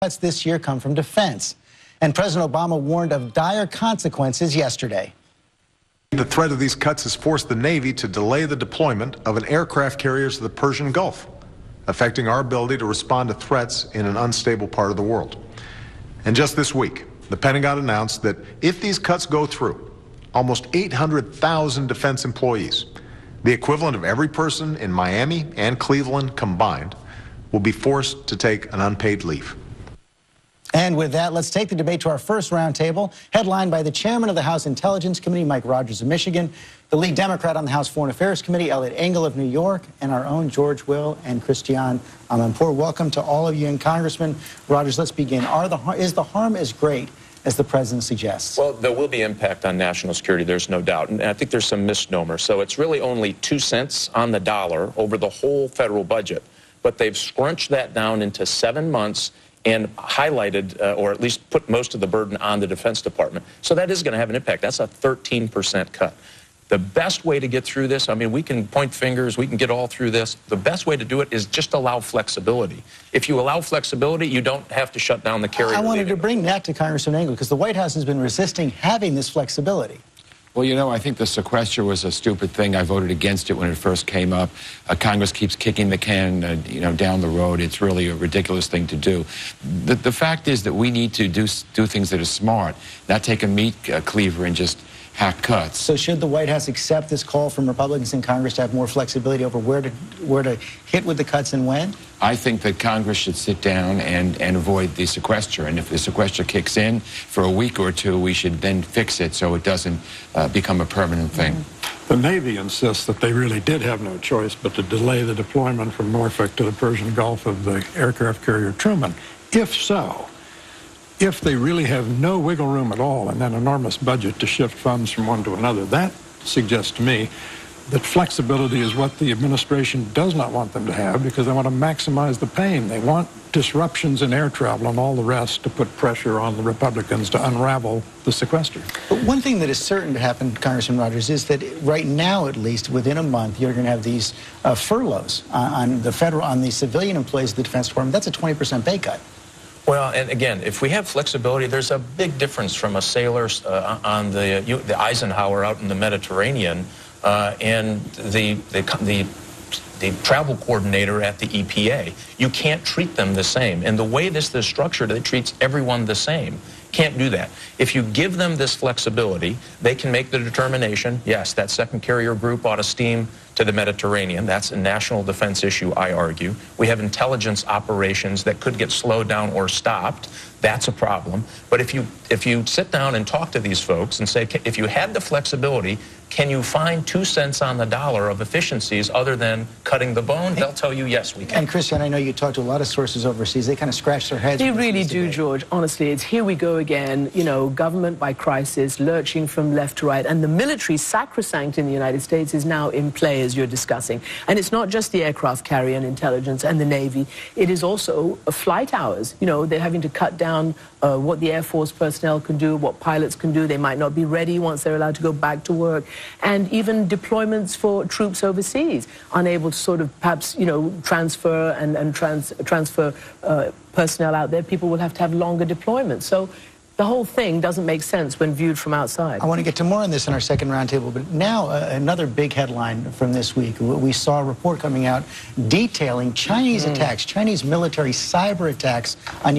Cuts this year come from defense. And President Obama warned of dire consequences yesterday. The threat of these cuts has forced the Navy to delay the deployment of an aircraft carrier to the Persian Gulf, affecting our ability to respond to threats in an unstable part of the world. And just this week, the Pentagon announced that if these cuts go through, almost 800,000 defense employees, the equivalent of every person in Miami and Cleveland combined, will be forced to take an unpaid leave. And with that, let's take the debate to our first roundtable, headlined by the chairman of the House Intelligence Committee, Mike Rogers of Michigan, the lead Democrat on the House Foreign Affairs Committee, Eliot Engel of New York, and our own George Will and Christiane Amanpour. Welcome to all of you. And Congressman Rogers, let's begin. Is the harm as great as the president suggests? Well, there will be impact on national security, there's no doubt. And I think there's some misnomer. So it's really only 2 cents on the dollar over the whole federal budget. But they've scrunched that down into 7 months and highlighted, or at least put most of the burden on the Defense Department. So that is going to have an impact. That's a 13% cut. The best way to get through this, I mean, we can point fingers, we can get all through this. The best way to do it is just allow flexibility. If you allow flexibility, you don't have to shut down the carrier. I wanted to bring that to Congressman Engel, because the White House has been resisting having this flexibility. Well, you know, I think the sequester was a stupid thing. I voted against it when it first came up. Congress keeps kicking the can, down the road. It's really a ridiculous thing to do. The fact is that we need to do things that are smart, not take a meat cleaver and just hack cuts. So should the White House accept this call from Republicans in Congress to have more flexibility over where to hit with the cuts and when? I think that Congress should sit down and avoid the sequester. And if the sequester kicks in for a week or two, we should then fix it so it doesn't become a permanent thing. The Navy insists that they really did have no choice but to delay the deployment from Norfolk to the Persian Gulf of the aircraft carrier Truman. If so, if they really have no wiggle room at all and that enormous budget to shift funds from one to another, that suggests to me that flexibility is what the administration does not want them to have, because they want to maximize the pain. They want disruptions in air travel and all the rest to put pressure on the Republicans to unravel the sequester. But one thing that is certain to happen, Congressman Rogers, is that right now, at least within a month, you're going to have these furloughs on the civilian employees of the Defense Department. That's a 20% pay cut. Well, and again, if we have flexibility, there's a big difference from a sailor on the Eisenhower out in the Mediterranean and the travel coordinator at the EPA. You can't treat them the same. And the way this is structured, it treats everyone the same. Can't do that. If you give them this flexibility, they can make the determination, yes, that second carrier group ought to steam to the Mediterranean. That's a national defense issue, I argue. We have intelligence operations that could get slowed down or stopped. That's a problem. But if you sit down and talk to these folks and say, if you had the flexibility, can you find 2 cents on the dollar of efficiencies other than cutting the bone? They'll tell you, yes, we can. And Christiane, I know you talk to a lot of sources overseas. They kind of scratch their heads. They really do, George. Honestly, it's here we go again, government by crisis, lurching from left to right. And the military sacrosanct in the United States is now in play, as you're discussing. And it's not just the aircraft carrier and intelligence and the Navy. It is also flight hours. They're having to cut down what the Air Force personnel can do, what pilots can do. They might not be ready once they're allowed to go back to work. And even deployments for troops overseas, unable to sort of perhaps, transfer and transfer personnel out there. People will have to have longer deployments. So the whole thing doesn't make sense when viewed from outside. I want to get to more on this in our second roundtable, but now another big headline from this week. We saw a report coming out detailing Chinese attacks, Chinese military cyber attacks on